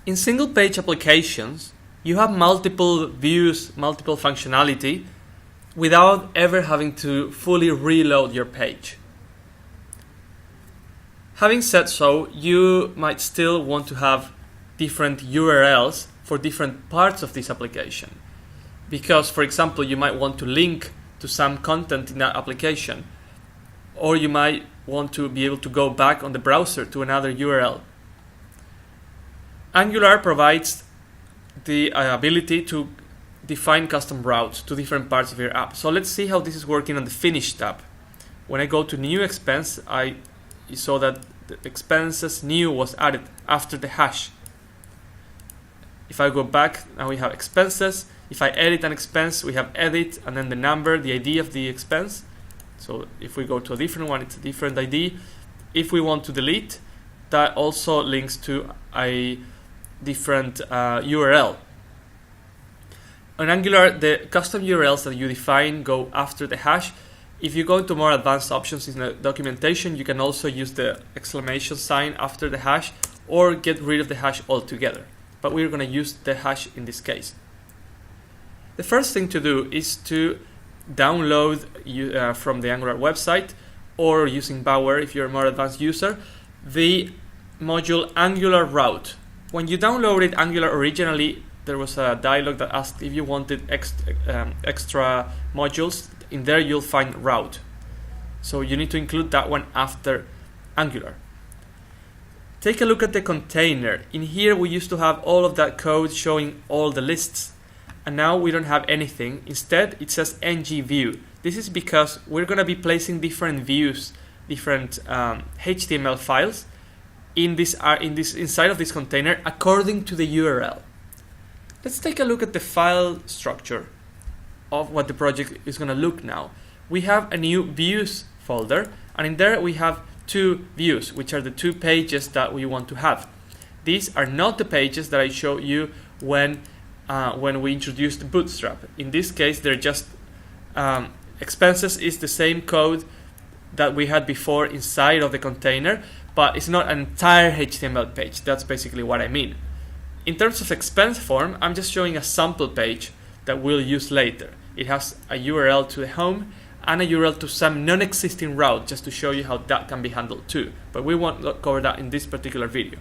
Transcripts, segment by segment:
In single page applications, you have multiple views, multiple functionality, without ever having to fully reload your page. Having said so, you might still want to have different URLs for different parts of this application. Because, for example, you might want to link to some content in that application, or you might want to be able to go back on the browser to another URL. Angular provides the ability to define custom routes to different parts of your app. So let's see how this is working on the Finish tab. When I go to New Expense, you saw that the expenses new was added after the hash. If I go back, now we have expenses. If I edit an expense, we have edit and then the number, the ID of the expense. So if we go to a different one, it's a different ID. If we want to delete, that also links to a different URL. On Angular, the custom URLs that you define go after the hash. If you go into more advanced options in the documentation, you can also use the exclamation sign after the hash or get rid of the hash altogether. But we're going to use the hash in this case. The first thing to do is to download from the Angular website, or using Bower if you're a more advanced user, the module Angular Route. When you downloaded Angular originally, there was a dialog that asked if you wanted extra modules. In there you'll find Route. So you need to include that one after Angular. Take a look at the container. In here we used to have all of that code showing all the lists, and now we don't have anything. Instead it says ngView. This is because we're going to be placing different views, different HTML files inside of this container according to the URL. Let's take a look at the file structure of what the project is going to look now. We have a new views folder, and in there we have two views, which are the two pages that we want to have. These are not the pages that I showed you when we introduced Bootstrap. In this case, they're just expenses is the same code that we had before inside of the container, but it's not an entire HTML page. That's basically what I mean. In terms of expense form, I'm just showing a sample page that we'll use later. It has a URL to the home and a URL to some non-existing route, just to show you how that can be handled too. But we won't cover that in this particular video.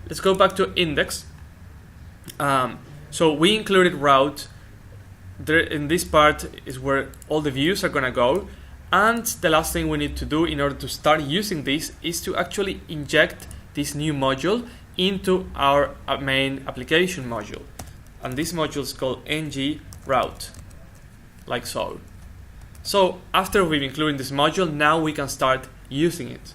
Let's go back to index. So we included route. There, in this part is where all the views are going to go. And the last thing we need to do in order to start using this is to actually inject this new module into our main application module. And this module is called ngRoute, like so. So after we've included this module, now we can start using it.